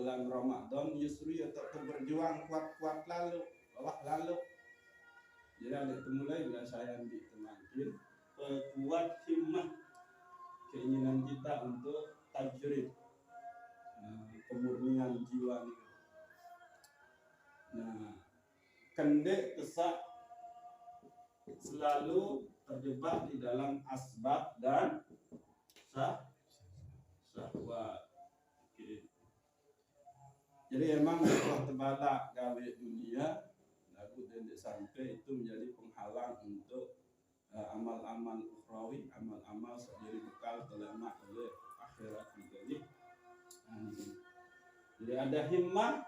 bulan Ramadan yusri atau berjuang kuat-kuat lalu bawah lalu. Jadi ada itu mulai bila saya ditemakin kuat himmah keinginan kita untuk tajrid, pemurnian jiwa ini. Nah, kendek kesak selalu terjebak di dalam asbab dan syahwat. Okay. Jadi emang sebuah tebalak gawe dunia lagu dendek sampai itu menjadi penghalang untuk amal-amal ukhrawi, amal-amal jadi bekal kelak oleh akhirat ini. Jadi ada himmah,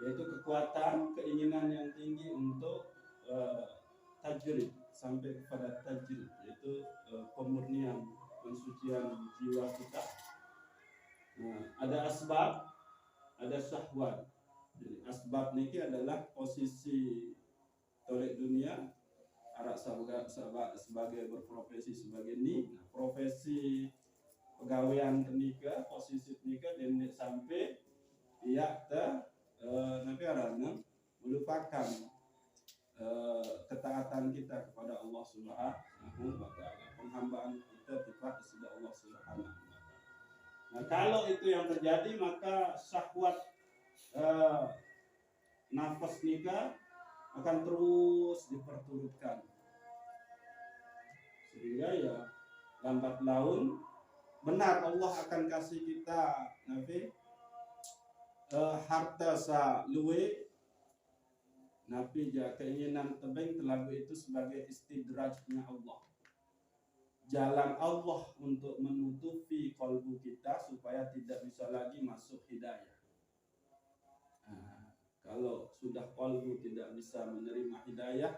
yaitu kekuatan, keinginan yang tinggi untuk tajrid, sampai kepada tajrid, yaitu pemurnian, pensucian jiwa kita. Nah, ada asbab, ada syahwat. Jadi asbab niki adalah posisi tolek dunia, arak sebagai berprofesi sebagai ni, nah, profesi pegawaian tenika, posisi tenika dan sampai ia nanti arahnya melupakan ketaatan kita kepada Allah Subhanahu wa taala, penghambaan kita kepada Allah Subhanahu wa taala. Nah, kalau itu yang terjadi maka syahwat nafas nikah akan terus diperturutkan sehingga ya lambat laun benar Allah akan kasih kita nanti harta sa luwe, nabi ja keinginan tebing telagu itu sebagai istidrajnya Allah, jalan Allah untuk menutupi kalbu kita supaya tidak bisa lagi masuk hidayah. Nah, kalau sudah kalbu tidak bisa menerima hidayah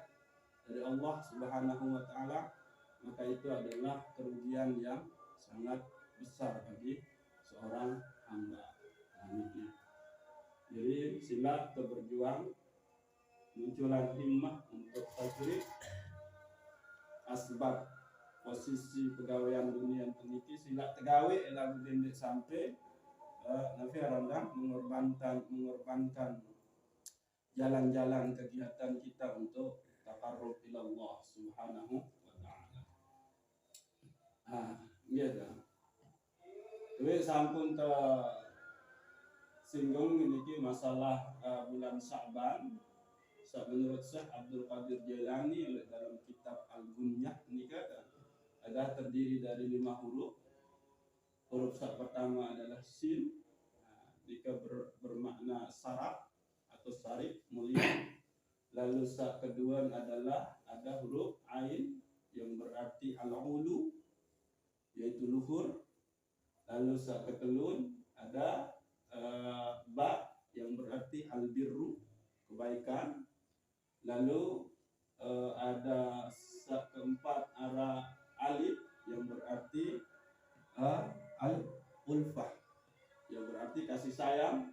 dari Allah Subhanahu wa taala, maka itu adalah kerugian yang sangat besar bagi seorang hamba. Jadi sila berjuang munculan himmah untuk tajrid, asbab posisi pegawaian dunia peniki sila tegawe lalu dendek sampai nafi arandang mengorbankan jalan-jalan kegiatan kita untuk taqarrub ila Allah Subhanahu wa taala. Gitu. Jadi sampun singgung ini masalah bulan Sya'ban. Menurut Syekh Abdul Qadir Jailani oleh dalam kitab Al-Gunyah ini ada terdiri dari 5 huruf. Huruf pertama adalah sin, jika bermakna saraf atau sarif mulia. Lalu kedua adalah ada huruf ain yang berarti al-ulu, yaitu luhur. Lalu ketelun ada ba yang berarti al-birru, kebaikan. Lalu ada keempat alif yang berarti al-ulfah, yang berarti kasih sayang.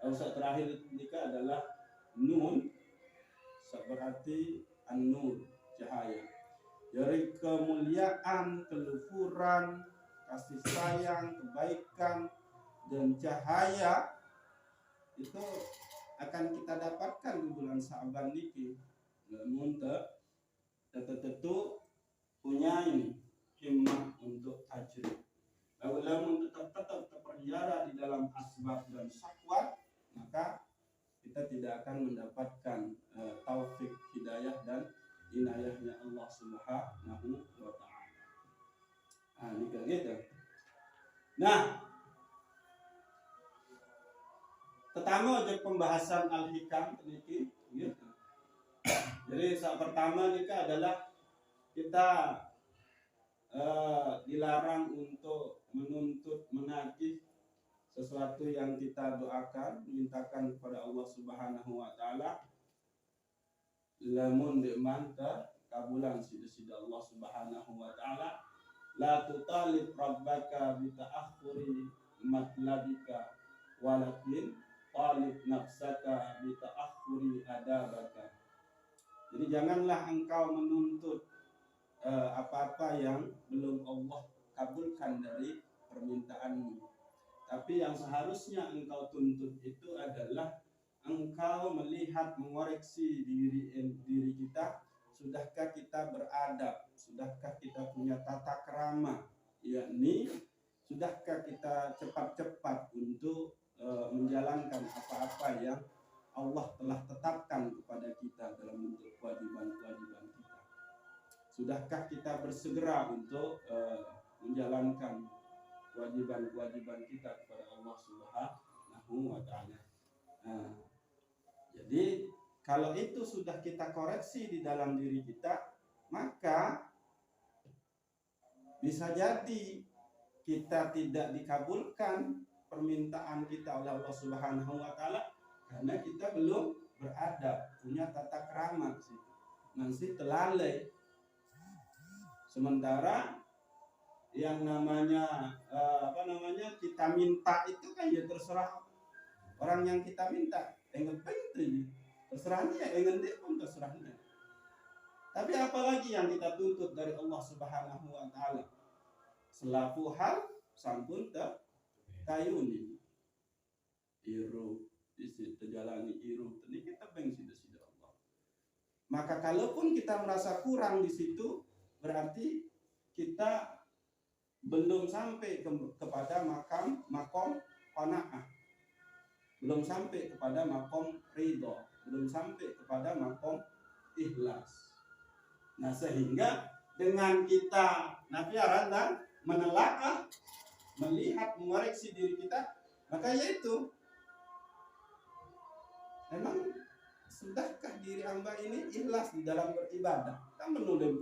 Lalu terakhir nikah adalah nun, berarti an-nur, cahaya. Dari kemuliaan, keluhuran, kasih sayang, kebaikan dan cahaya itu akan kita dapatkan di bulan Sya'ban niki. Namun tentu punya ini himmah untuk tajrid. Lalu tetap terpelihara di dalam asbab dan syahwat, maka kita tidak akan mendapatkan taufik hidayah dan inayahnya Allah Subhanahu wa taala. Ini kayak gitu. Nah, pertama untuk pembahasan al-hikam ini gitu. Jadi saat pertama ini adalah kita dilarang untuk menuntut menagih sesuatu yang kita doakan, mintakan kepada Allah Subhanahu wa taala. Lamun deman kabulan sida Allah Subhanahu wa taala, la tutalib rabbaka bi ta'akhuri matlabika walakin talib nafsaka bi ta'akhuri adabaka. Jadi janganlah engkau menuntut apa-apa yang belum Allah kabulkan dari permintaanmu, Tapi yang seharusnya engkau tuntut itu adalah engkau melihat, mengoreksi diri kita. Sudahkah kita beradab? Sudahkah kita punya tata krama? Yakni sudahkah kita cepat-cepat untuk menjalankan apa-apa yang Allah telah tetapkan kepada kita dalam bentuk kewajiban-kewajiban kita. Sudahkah kita bersegera untuk menjalankan kewajiban-kewajiban kita kepada Allah Subhanahu wa Ta'ala. Nah, jadi kalau itu sudah kita koreksi di dalam diri kita, maka bisa jadi kita tidak dikabulkan permintaan kita oleh Allah Subhanahu wa Ta'ala karena kita belum beradab, punya tata krama sih, masih telalai. Sementara yang namanya kita minta itu kan ya terserah orang yang kita minta, enggak penting, terserahnya, enggak dia pun terserahnya. Tapi apalagi yang kita tuntut dari Allah Subhanahu wa Ta'ala, selaku hal sampun kayuni iru isi terjalani iru ini kita bengsi dari Allah. Maka kalaupun kita merasa kurang di situ, berarti kita belum sampai kepada makom qanaah, belum sampai kepada makom ridho, belum sampai kepada makom ikhlas. Nah, sehingga dengan kita nafiaran menelaah, melihat, mengoreksi diri kita, maka yaitu memang sudahkah diri hamba ini ikhlas di dalam beribadah? Kan menulis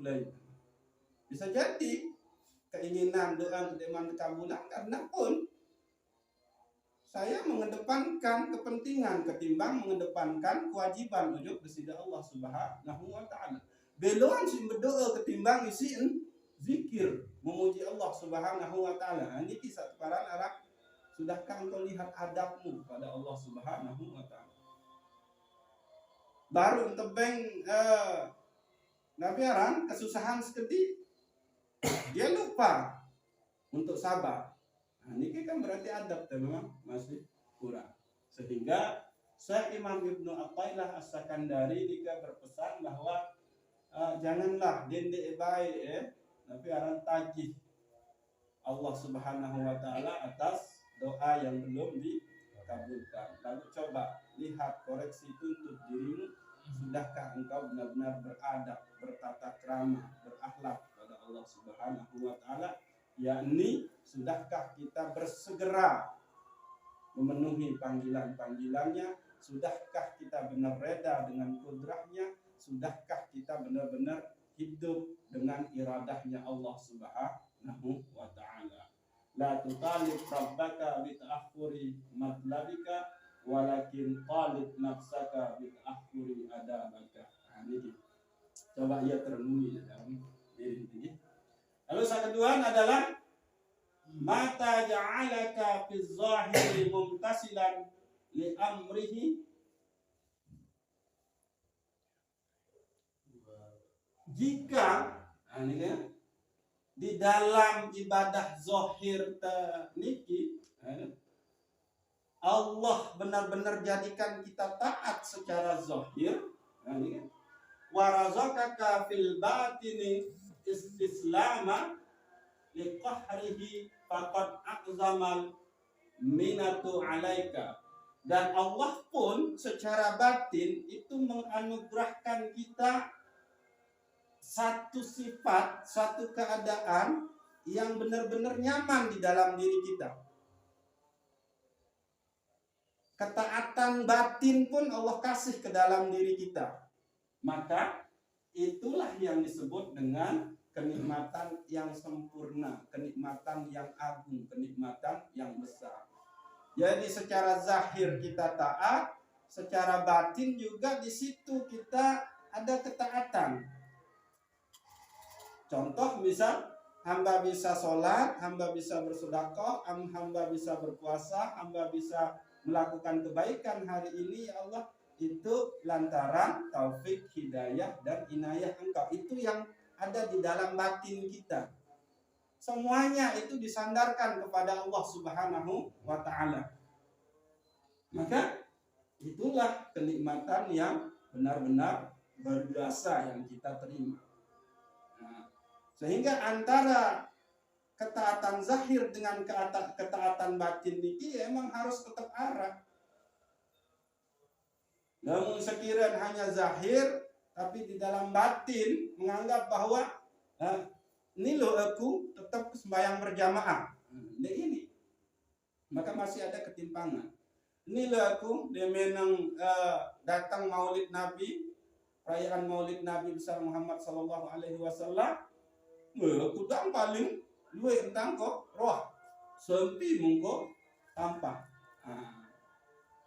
bisa jadi keinginan doa kedeman kabulan karena pun saya mengedepankan kepentingan ketimbang mengedepankan kewajiban ujub besida Allah Subhanahu wa Ta'ala. Beloan sih berdoa ketimbang isi zikir memuji Allah Subhanahu wa Ta'ala. Ini kisah para Arab. Sudahkah engkau lihat adabmu pada Allah Subhanahu wa Ta'ala? Baru tebeng nabiaran kesusahan sekedip dia lupa untuk sabar. Nah, ini kan berarti adab memang masih kurang. Sehingga Syekh Imam Ibnu Athaillah As-Sakandari juga berpesan bahwa janganlah dende baik tapi aran tagih Allah Subhanahu wa Ta'ala atas doa yang belum dikabulkan. Lalu coba lihat, koreksi, tuntut dirimu. Sudahkah engkau benar-benar beradab, bertata krama, berakhlak pada Allah Subhanahu wa Ta'ala? Yakni sudahkah kita bersegera memenuhi panggilan-panggilannya? Sudahkah kita benar reda dengan kudrahnya? Sudahkah kita benar-benar hidup dengan iradahnya Allah Subhanahu wa Ta'ala? La tutalib rabbaka bita'akhuri matlabika walakin talib nafsaka bita'akhuri adabaka. Nah, ini coba ia terenungi dalam diri ini. Lalu yang kedua adalah mata ja'alaka fi zahiri mumtasilan li amrihi, jika ini kan di dalam ibadah zahir niki Allah benar-benar jadikan kita taat secara zahir, ini kan warazakaka fil batini istislama liqahrihi faqad aqzamal minatu alaika, dan Allah pun secara batin itu menganugerahkan kita satu sifat, satu keadaan yang benar-benar nyaman di dalam diri kita. Ketaatan batin pun Allah kasih ke dalam diri kita. Maka itulah yang disebut dengan kenikmatan yang sempurna, kenikmatan yang agung, kenikmatan yang besar. Jadi secara zahir kita taat, secara batin juga di situ kita ada ketaatan. Contoh misal hamba bisa sholat, hamba bisa bersedekah, hamba bisa berpuasa, hamba bisa melakukan kebaikan hari ini, ya Allah, itu lantaran taufik, hidayah, dan inayah Engkau. Itu yang ada di dalam batin kita. semuanya itu disandarkan kepada Allah Subhanahu wa taala. Maka itulah kenikmatan yang benar-benar berjasa yang kita terima. Nah, sehingga antara ketaatan zahir dengan ketaatan batin ini emang harus tetap arah. Namun sekiranya hanya zahir tapi di dalam batin menganggap bahwa ini loh aku tetap sembahyang berjamaah. Nah, ini maka masih ada ketimpangan. Ini loh aku dia menang datang Maulid Nabi, perayaan Maulid Nabi besar Muhammad sallallahu alaihi wasallam. Aku dang paling luwe entang kok roh sempi mungko tampak.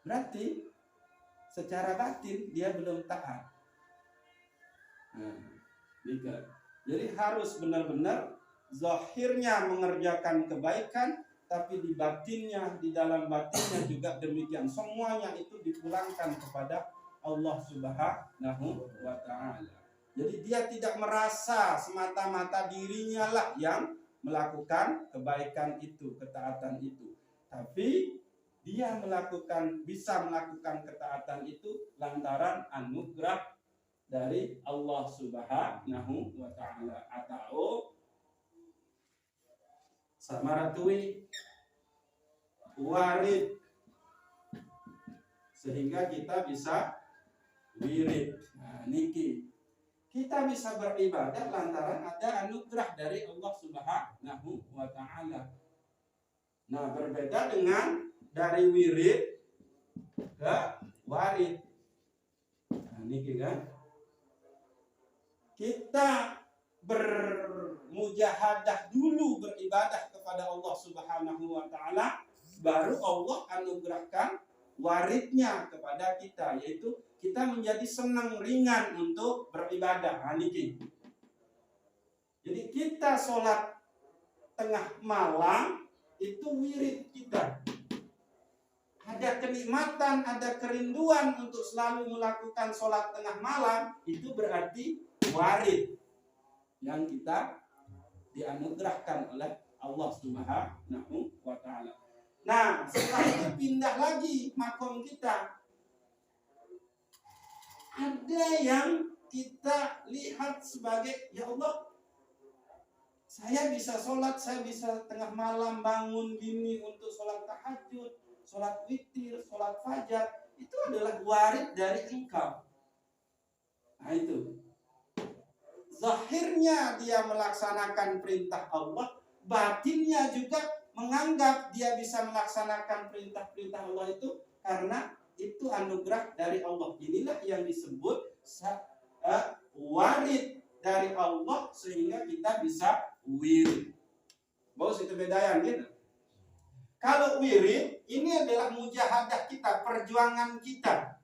Berarti secara batin dia belum taat. Jadi harus benar-benar zahirnya mengerjakan kebaikan, tapi di batinnya, di dalam batinnya juga demikian. Semuanya itu dipulangkan kepada Allah Subhanahu wa taala. Jadi dia tidak merasa semata-mata dirinya lah yang melakukan kebaikan itu, ketaatan itu. Tapi dia bisa melakukan ketaatan itu lantaran anugerah dari Allah Subhanahu wa taala atau samaratui warid, sehingga kita bisa wirid. Nah, niki kita bisa beribadah lantaran ada anugerah dari Allah Subhanahu wa taala. Nah, berbeda dengan dari wirid ke warid. Nah, niki kan kita bermujahadah dulu beribadah kepada Allah Subhanahu wa taala, baru Allah anugerahkan waridnya kepada kita, yaitu kita menjadi senang ringan untuk beribadah. Jadi kita sholat tengah malam itu wirid kita. Ada kenikmatan, ada kerinduan untuk selalu melakukan sholat tengah malam, itu berarti warid yang kita dianugerahkan oleh Allah Subhanahu wa taala. Nah, setelah itu pindah lagi makom kita. Ada yang kita lihat sebagai, ya Allah, saya bisa sholat, saya bisa tengah malam bangun gini untuk sholat tahajud, sholat witir, sholat fajar. Itu adalah warid dari Engkau. Nah itu. Zahirnya dia melaksanakan perintah Allah, batinnya juga menganggap dia bisa melaksanakan perintah-perintah Allah itu karena itu anugerah dari Allah. Inilah yang disebut warid dari Allah, sehingga kita bisa wirid. Bos, itu bedanya gitu. Kalau wirid ini adalah mujahadah kita, perjuangan kita,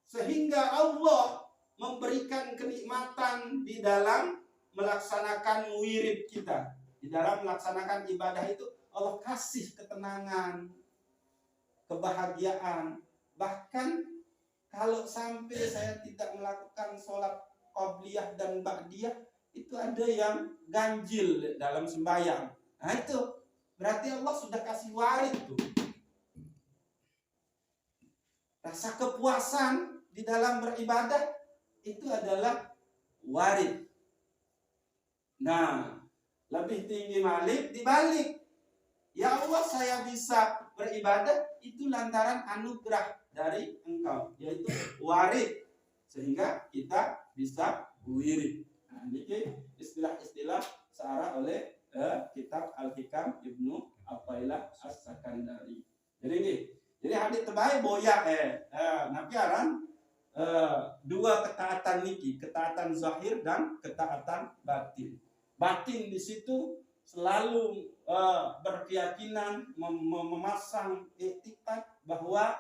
sehingga Allah memberikan kenikmatan di dalam melaksanakan wirid kita. Di dalam melaksanakan ibadah itu Allah kasih ketenangan, kebahagiaan. Bahkan kalau sampai saya tidak melakukan sholat qabliyah dan ba'diyah, itu ada yang ganjil dalam sembahyang. Nah itu berarti Allah sudah kasih warid tuh. Rasa kepuasan di dalam beribadah itu adalah warid. Nah, lebih tinggi malik dibalik. Ya Allah, saya bisa beribadah itu lantaran anugerah dari Engkau, yaitu warid, sehingga kita bisa wirid. Nah, ini istilah-istilah searah oleh kitab Al-Hikam Ibnu Athailah As-Sakandari. Jadi hadits terbaik boya nabi aran dua ketaatan niki, ketaatan zahir dan ketaatan batin. Batin di situ selalu berkeyakinan, memasang iktikad bahwa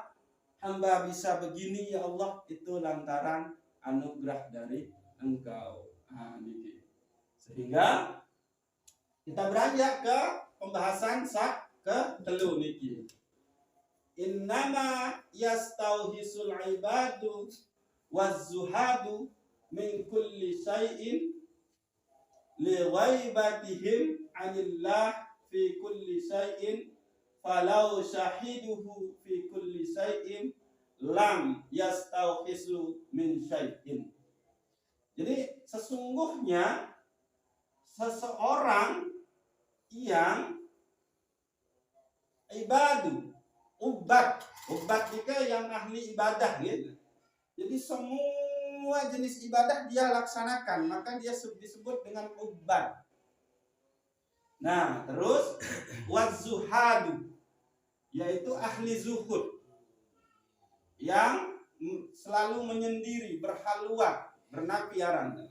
hamba bisa begini ya Allah itu lantaran anugerah dari Engkau. Nah, niki. Sehingga kita beranjak ke pembahasan ke-3 niki. Innama yastauhisul ibadu waz-zuhadu min kulli syai'in li ghaibatihim 'anillah fi kulli syai'in falau syahiduhu fi kulli syai'in lam yastawhisu min syai'in. Jadi sesungguhnya seseorang yang ubat jika yang ahli ibadah gitu. Jadi semua jenis ibadah dia laksanakan, maka dia disebut dengan ubat. Nah, terus wazuhadu, yaitu ahli zuhud yang selalu menyendiri, berhalwat, bernapiaran,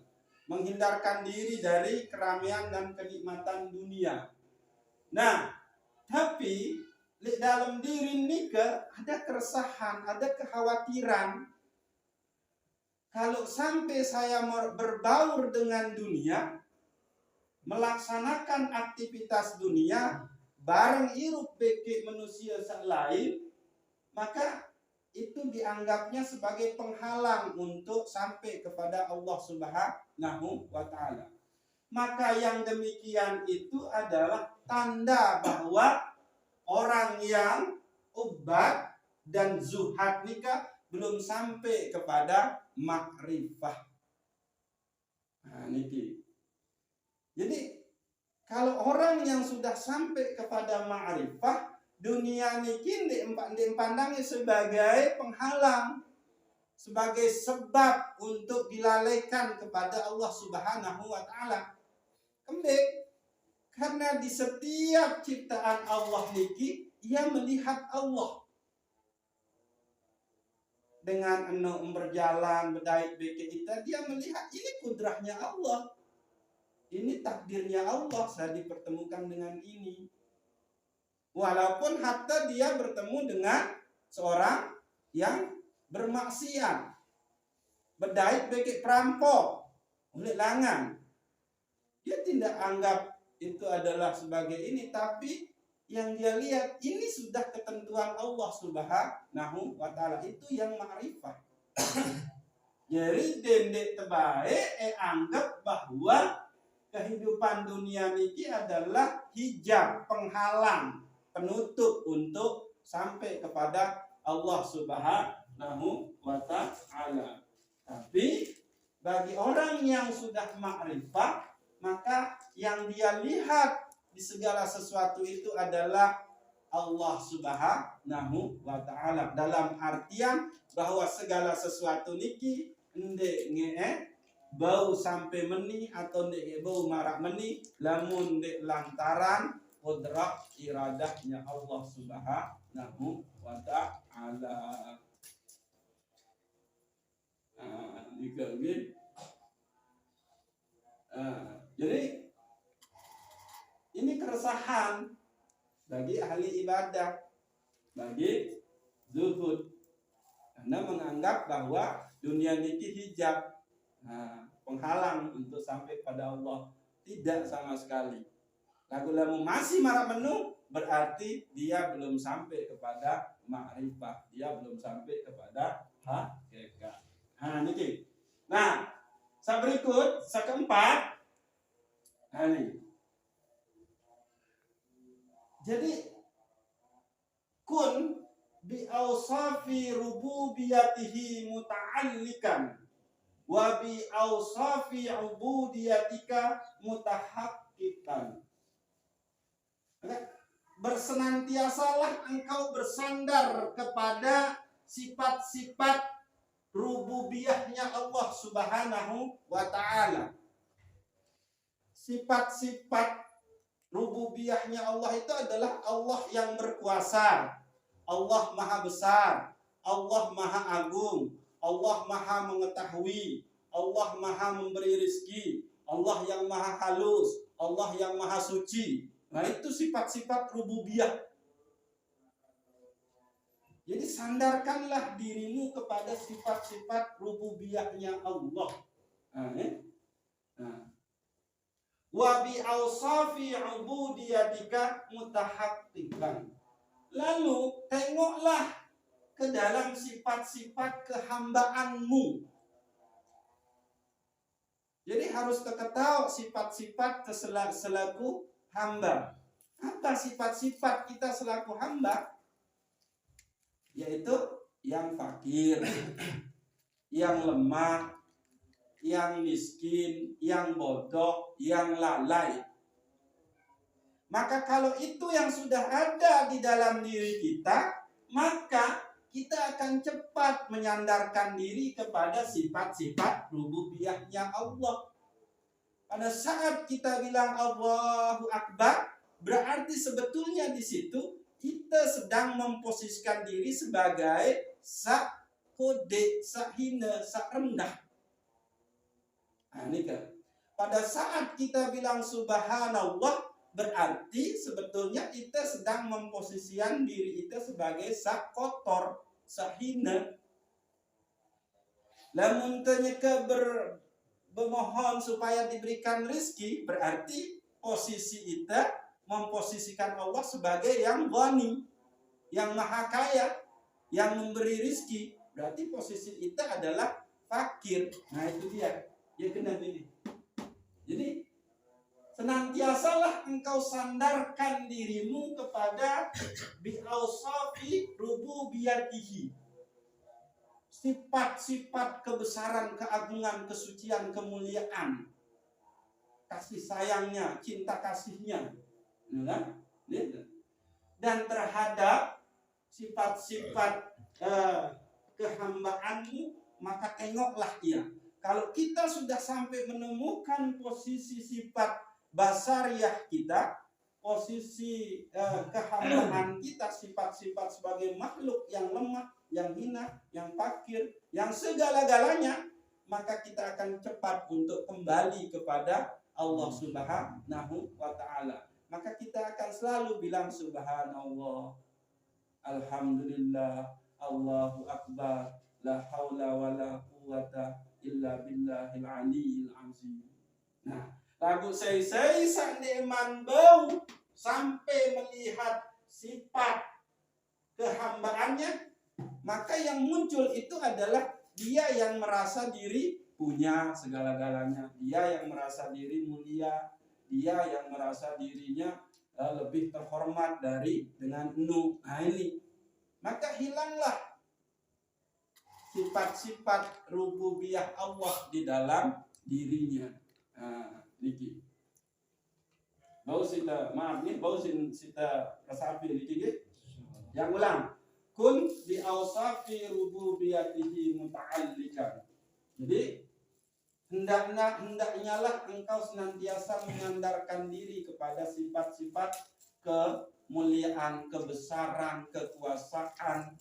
menghindarkan diri dari keramaian dan kenikmatan dunia. Nah, tapi di dalam diri nika ada keresahan, ada kekhawatiran. Kalau sampai saya berbaur dengan dunia, melaksanakan aktivitas dunia bareng irup beke manusia lain, maka itu dianggapnya sebagai penghalang untuk sampai kepada Allah Subhanahu wa Ta'ala. Maka yang demikian itu adalah tanda bahwa orang yang ubat dan zuhad nikah belum sampai kepada makrifah. Nah, niki. Jadi kalau orang yang sudah sampai kepada makrifah, dunia niki dipandangnya sebagai penghalang, sebagai sebab untuk dilalaikan kepada Allah Subhanahu wa Ta'ala. Kembali, karena di setiap ciptaan Allah niki, ia melihat Allah. Dengan berjalan, berdait beke kita, dia melihat ini kudrahnya Allah. Ini takdirnya Allah, saya dipertemukan dengan ini. Walaupun hatta dia bertemu dengan seorang yang bermaksiat, berdait beke perampok, oleh langan. Dia tidak anggap itu adalah sebagai ini, tapi yang dia lihat ini sudah ketentuan Allah Subhanahu wa Ta'ala, itu yang ma'rifah. Jadi dendek terbaik anggap bahwa kehidupan dunia ini adalah hijab, penghalang, penutup untuk sampai kepada Allah Subhanahu wa Ta'ala. Tapi bagi orang yang sudah ma'rifah, maka yang dia lihat di segala sesuatu itu adalah Allah Subhanahu wa Ta'ala. Dalam artian bahwa segala sesuatu niki ndek bau sampai meni atau ndek bau marak meni, lamun ndek lantaran qudrah iradahnya Allah Subhanahu wa Ta'ala. Jadi ini keresahan bagi ahli ibadah, bagi zuhud, karena menganggap bahwa dunia niki hijab, penghalang untuk sampai pada Allah. Tidak sama sekali. Lagu-lagu masih marah menu, berarti dia belum sampai kepada ma'rifah, dia belum sampai kepada hakikat. Niki. Nah, berikut, keempat. Ini. Jadi kun bi awsafi rububiyatihi muta'allikan wa bi awsafi ubudiyatika mutahaqqiqan. Bersenantiasalah engkau bersandar kepada sifat-sifat rububiyahnya Allah Subhanahu wa Ta'ala. Sifat-sifat rububiyahnya Allah itu adalah Allah yang berkuasa, Allah maha besar, Allah maha agung, Allah maha mengetahui, Allah maha memberi rezeki, Allah yang maha halus, Allah yang maha suci. Nah, itu sifat-sifat rububiyah. Jadi sandarkanlah dirimu kepada sifat-sifat rububiyahnya Allah. Wa bi awsafi ubudiyatika mutahaqqiqan. Lalu tengoklah ke dalam sifat-sifat kehambaanmu Jadi harus ketahui sifat-sifat selaku hamba. Apa sifat-sifat kita selaku hamba? Yaitu yang fakir, yang lemah, yang miskin, yang bodoh, yang lalai. Maka kalau itu yang sudah ada di dalam diri kita, maka kita akan cepat menyandarkan diri kepada sifat-sifat rububiyahnya Allah. Pada saat kita bilang Allahu Akbar, berarti sebetulnya di situ kita sedang memposisikan diri sebagai sak kode, sak hina, sak rendah. Nah, ini kan. Pada saat kita bilang subhanallah, berarti sebetulnya kita sedang memposisikan diri kita sebagai sak kotor, sak hina. Lamun tanya bermohon supaya diberikan rezeki, berarti posisi kita memposisikan Allah sebagai yang ghani, yang maha kaya, yang memberi rezeki. Berarti posisi kita adalah fakir. Nah itu dia. Ya kena ini. Jadi senantiasalah engkau sandarkan dirimu kepada bi'ausafi rububiyatihi. Sifat-sifat kebesaran, keagungan, kesucian, kemuliaan, kasih sayangnya, cinta kasihnya, dan terhadap sifat-sifat kehambaanmu, maka tengoklah ia. Kalau kita sudah sampai menemukan posisi sifat basariyah kita, posisi kehambaan kita, sifat-sifat sebagai makhluk yang lemah, yang hina, yang fakir, yang segala-galanya, maka kita akan cepat untuk kembali kepada Allah Subhanahu wa ta'ala. Maka kita akan selalu bilang subhanallah, alhamdulillah, Allahu akbar, la haula wa la quwata illa billahil aliyil azim. Nah, lagu saya sandeman bau sampai melihat sifat kehambaannya, maka yang muncul itu adalah dia yang merasa diri punya segala-galanya, dia yang merasa diri mulia, dia yang merasa dirinya lebih terhormat dengan nu. Nah ini, maka hilanglah sifat-sifat rububiyah Allah di dalam dirinya. Nah, niki. Bau sita, maaf nih, bau sita resapi niki. Yang ulang. Kun bi awsafi rububiyatihi muta'allikan. Jadi hendaknya lah engkau senantiasa menyandarkan diri kepada sifat-sifat kemuliaan, kebesaran, kekuasaan,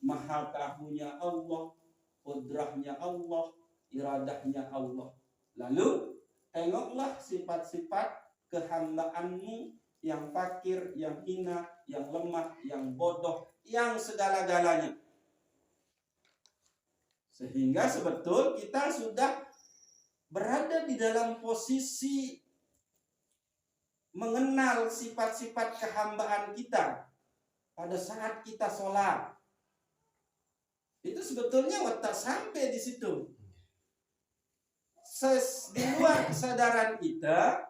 maha tahunya Allah, kudrahnya Allah, iradahnya Allah. Lalu tengoklah sifat-sifat kehambaanmu yang fakir, yang hina, yang lemah, yang bodoh, yang segala-galanya. Sehingga sebetul kita sudah berada di dalam posisi mengenal sifat-sifat kehambaan kita pada saat kita sholat. Itu sebetulnya watak sampai di situ. Di luar kesadaran kita,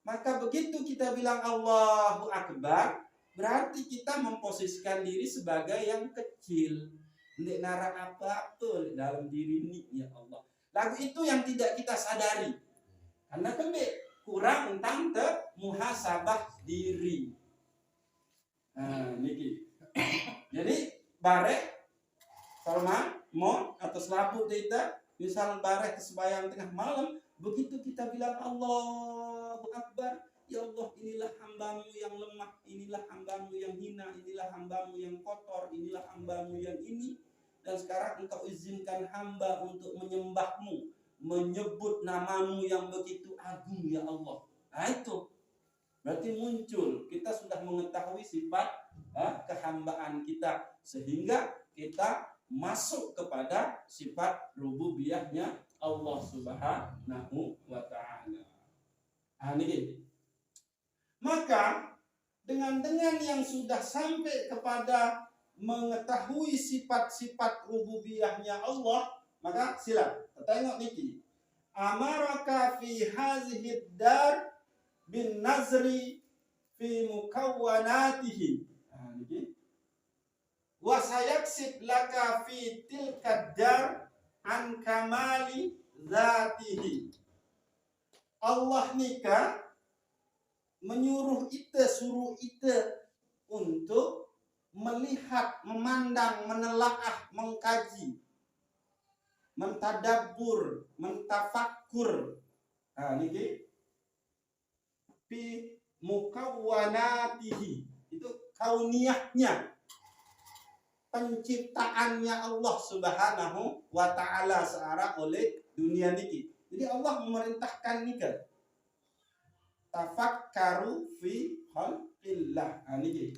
maka begitu kita bilang Allahu Akbar, berarti kita memposisikan diri sebagai yang kecil. Tidak nara apa-apa dalam diri ini, ya Allah. Lagu itu yang tidak kita sadari. Karena kurang tentang muhasabah diri. Nah, niki. Jadi barek Salman, mon atau selaput kita, misal barek kesembahyang tengah malam, begitu kita bilang Allahu Akbar, ya Allah, inilah hambamu yang lemah, inilah hambamu yang hina, inilah hambamu yang kotor, inilah hambamu yang ini. Dan sekarang engkau izinkan hamba untuk menyembahmu, menyebut namamu yang begitu agung, ya Allah. Nah itu berarti muncul, kita sudah mengetahui sifat kehambaan kita, sehingga kita masuk kepada sifat rububiyahnya Allah Subhanahu wa ta'ala. Nah, ini. Maka dengan yang sudah sampai kepada mengetahui sifat-sifat rububiyahnya Allah, maka sila tengok niki. amaraka fi hazihi dar bin nazri fi mukawwanatihi. Nah, ini. Wa sayaksib laka fi tilka dar an kamali zatihi. Allah nikah menyuruh kita, suruh kita untuk melihat, memandang, menelaah, mengkaji, mentadabbur, mentafakkur. Nah, ini fi mukawwanatihi, itu kauniyahnya, penciptaannya Allah Subhanahu wa ta'ala searah oleh dunia niki. Jadi Allah memerintahkan nikah. Tafakkaru fi khalqillah. Nah, niki.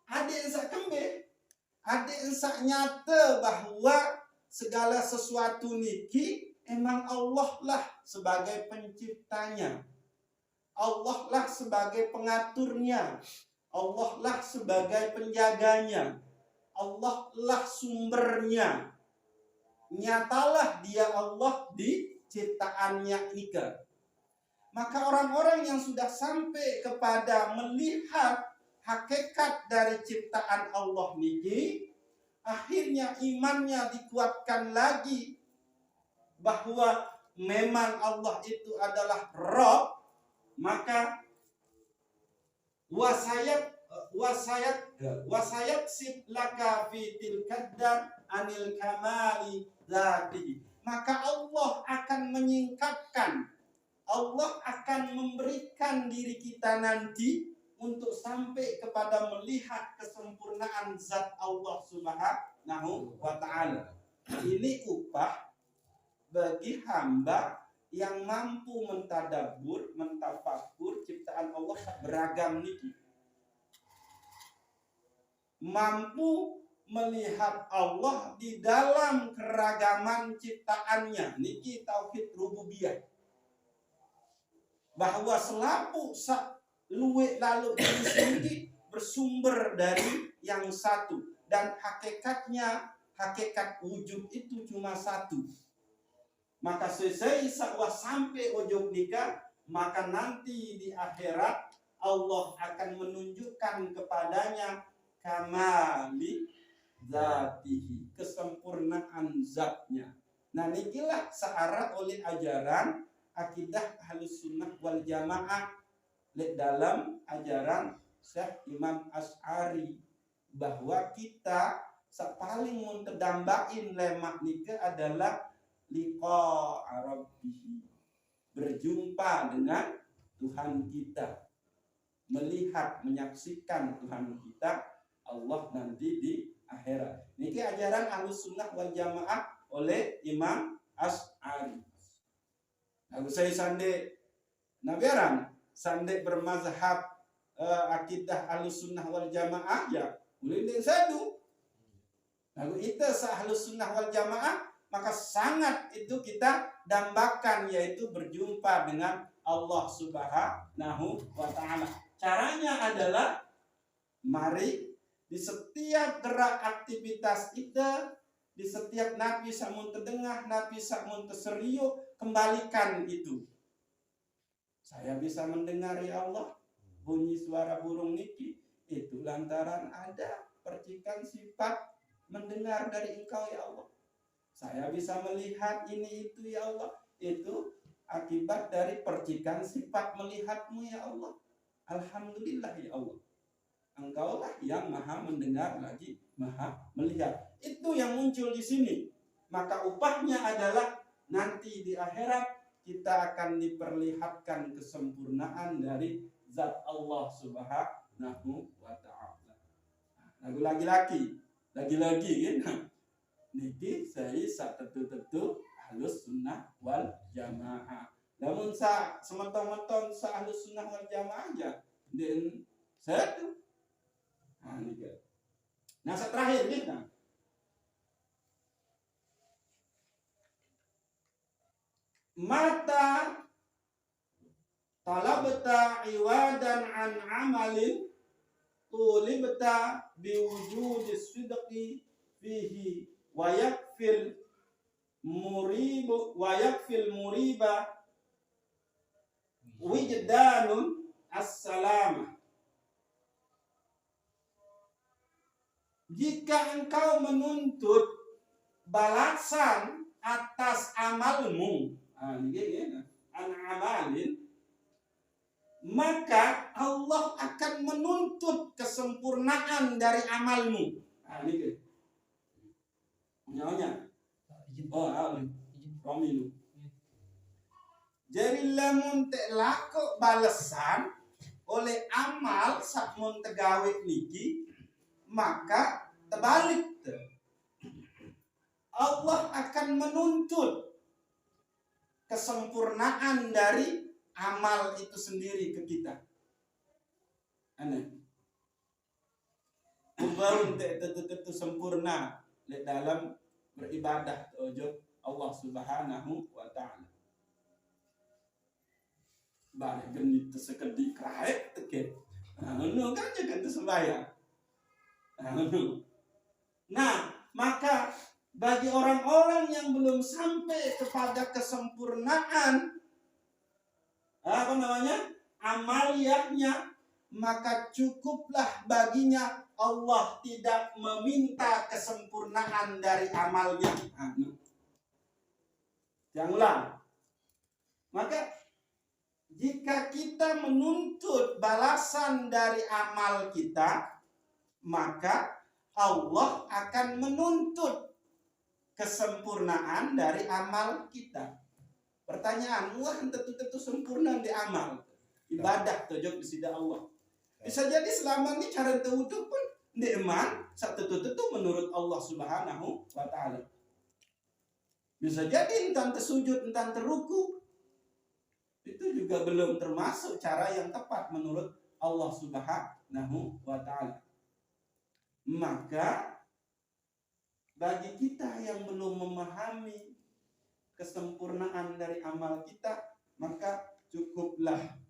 Adik ensak kembe, adik ensak nyata bahwa segala sesuatu niki emang Allah lah sebagai penciptanya. Allah lah sebagai pengaturnya. Allah lah sebagai penjaganya. Allah lah sumbernya. Nyatalah dia Allah di ciptaannya ika. Maka orang-orang yang sudah sampai kepada melihat hakikat dari ciptaan Allah niki, akhirnya imannya dikuatkan lagi bahwa memang Allah itu adalah Rabb, maka wasayat sib laka fi tilkadar anil kamali zati. Maka Allah akan menyingkapkan, Allah akan memberikan diri kita nanti untuk sampai kepada melihat kesempurnaan zat Allah Subhanahu wa ta'ala. Ini upah bagi hamba yang mampu mentadabbur, mentafakkur ciptaan Allah beragam niki. Mampu melihat Allah di dalam keragaman ciptaannya. Niki tauhid rububiyah. Bahwa selapu luwek lalu ini bersumber dari yang satu, dan hakikatnya, hakikat wujud itu cuma satu. Maka selesai sakwah sampai ujung nikah, maka nanti di akhirat Allah akan menunjukkan kepadanya kamali zatihi, kesempurnaan zatnya. Nah, inilah searah oleh ajaran akidah Ahlus Sunnah wal Jamaah dalam ajaran Syekh Imam Asy'ari, bahwa kita paling menterdambain lemak nikah adalah liqa rabbih, berjumpa dengan Tuhan kita, melihat, menyaksikan Tuhan kita Allah nanti di akhirat. Niki ajaran Ahlus Sunnah wal Jamaah oleh Imam Asy'ari. Lalu saya sande nabiaran sande bermazhab akidah Ahlus Sunnah wal Jamaah ya mulai satu. Lalu kita Ahlus Sunnah wal Jamaah, maka sangat itu kita dambakan, yaitu berjumpa dengan Allah Subhanahu wa ta'ala. Caranya adalah mari di setiap gerak aktivitas kita, di setiap nabi samun terdengah, nabi samun terseriuk, kembalikan itu. Saya bisa mendengar ya Allah bunyi suara burung niki, itu lantaran ada percikan sifat mendengar dari Engkau ya Allah. Saya bisa melihat ini itu ya Allah, itu akibat dari percikan sifat melihat-Mu ya Allah. Alhamdulillah ya Allah. Engkaulah yang maha mendengar lagi maha melihat. Itu yang muncul di sini. Maka upahnya adalah nanti di akhirat kita akan diperlihatkan kesempurnaan dari zat Allah Subhanahu wa ta'ala. Lagi-lagi kan. Niki saya sak tentu Ahlus Sunnah wal Jamaah. Namun sementon-menton Ahlus Sunnah wal Jamaah aja. Dan satu. Nah, ini. Nah, terakhir kita. Mata talabta iwadan an amalin tulibta biwujudis sidqi fihi wa yakfil muribu wa yakfil muriba wijdanun as-salamah. Jika engkau menuntut balasan atas amalmu, amalin, maka Allah akan menuntut kesempurnaan dari amalmu. Ini nyonya. Romilu. Jadi lamun te lako balasan oleh amal sakmun tegawe niki, maka terbalik. Allah akan menuntut kesempurnaan dari amal itu sendiri ke kita. Aneh. Ubarun itu sempurna dalam beribadah ojo Allah Subhanahu wa ta'ala. Balik genit sekedik kraek teke. Nah, kan juga itu sembahyang. Nah, maka bagi orang-orang yang belum sampai kepada kesempurnaan amaliyahnya, maka cukuplah baginya Allah tidak meminta kesempurnaan dari amalnya. Yang ulang. Maka jika kita menuntut balasan dari amal kita, maka Allah akan menuntut kesempurnaan dari amal kita. Pertanyaan, wah tentu sempurna di amal. Ibadah tojok di sida Allah. Bisa jadi selama ini cara tewuduk pun di eman, satu menurut Allah Subhanahu wa ta'ala. Bisa jadi entan tersujud, entan teruku, itu juga belum termasuk cara yang tepat menurut Allah Subhanahu wa ta'ala. Maka bagi kita yang belum memahami kesempurnaan dari amal kita, maka cukuplah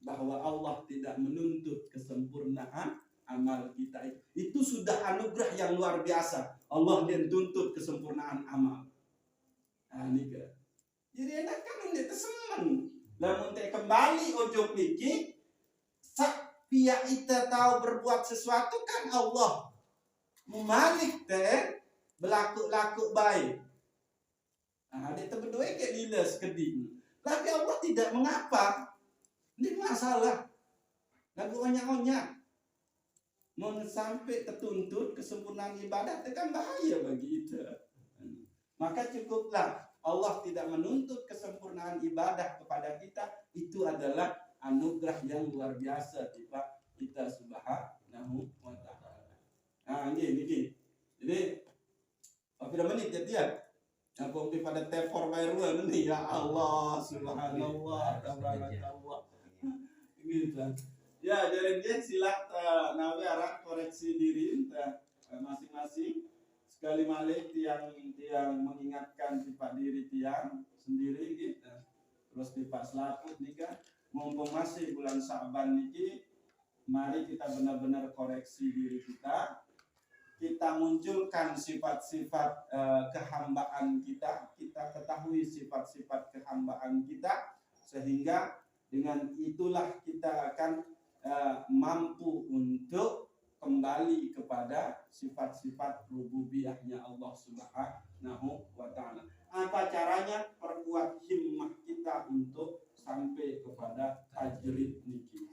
bahwa Allah tidak menuntut kesempurnaan amal kita. Itu sudah anugerah yang luar biasa. Allah yang tuntut kesempurnaan amal. Nah, ini ke. Jadi enak kan ini tesemen. Lamun teh kembali ojo niki, sak pihak kita tahu berbuat sesuatu kan Allah memalik teh berlaku baik. Nah, dia berdua kayak diles keding. Tapi Allah tidak mengapa. Ini masalah. Lagu onyak-onyak. Mau sampai tertuntut kesempurnaan ibadah, itu kan bahaya bagi kita. Maka cukuplah Allah tidak menuntut kesempurnaan ibadah kepada kita. Itu adalah anugerah yang luar biasa tiba kita Subhanahu wa ta'ala. Nah, ini. Jadi, berapa menit ya? Aku pada telepon baru ini ya Allah Subhanallah tabarakallah. Gitu. Ya, jadi dia silak nabi arah koreksi diri masing-masing. Sekali malik tiang mengingatkan sifat diri tiang sendiri gitu. Terus tipak selaput nikah. Mumpung masih bulan Sa'ban niki, mari kita benar-benar koreksi diri kita. Kita munculkan sifat-sifat kehambaan kita. Kita ketahui sifat-sifat kehambaan kita, sehingga dengan itulah kita akan mampu untuk kembali kepada sifat-sifat rububiyahnya Allah Subhanahu wa ta'ala. Apa caranya? Perkuat himmah kita untuk sampai kepada tajrid niki.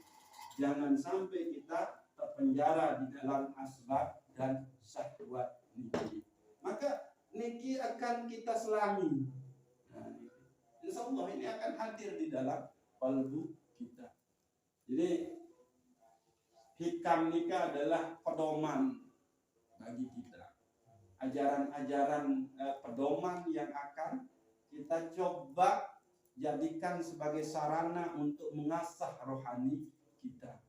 Jangan sampai kita terpenjara di dalam asbab dan syahwat niki. Maka niki akan kita selami. Nah, insyaallah ini akan hadir di dalam kalbu kita. Jadi hikam nikah adalah pedoman bagi kita. Ajaran-ajaran pedoman yang akan kita coba jadikan sebagai sarana untuk mengasah rohani kita.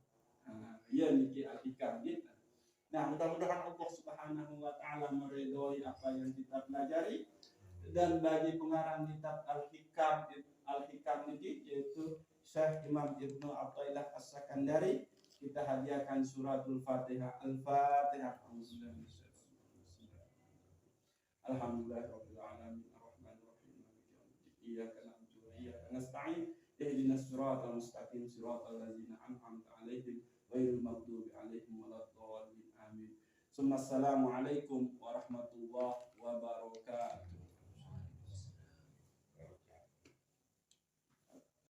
Ya niki hikam kita. Nah, mudah-mudahan Allah Subhanahu wa ta'ala meridhoi apa yang kita pelajari. Dan bagi pengarang kitab Al-Hikam ini, yaitu Syekh Imam Ibnu Athaillah As-Sakandari, kita hadiahkan suratul Fatihah. Al-Fatihah. Alhamdulillahirabbil alamin arrahmanir rahim maliki yaumiddin iyyaka na'budu wa iyyaka nasta'in ihdinas siratal mustaqim siratal ladzina an'amta 'alaihim ghairil maghdubi 'alaihim waladdallin amin. Assalamualaikum warahmatullahi wabarakatuh.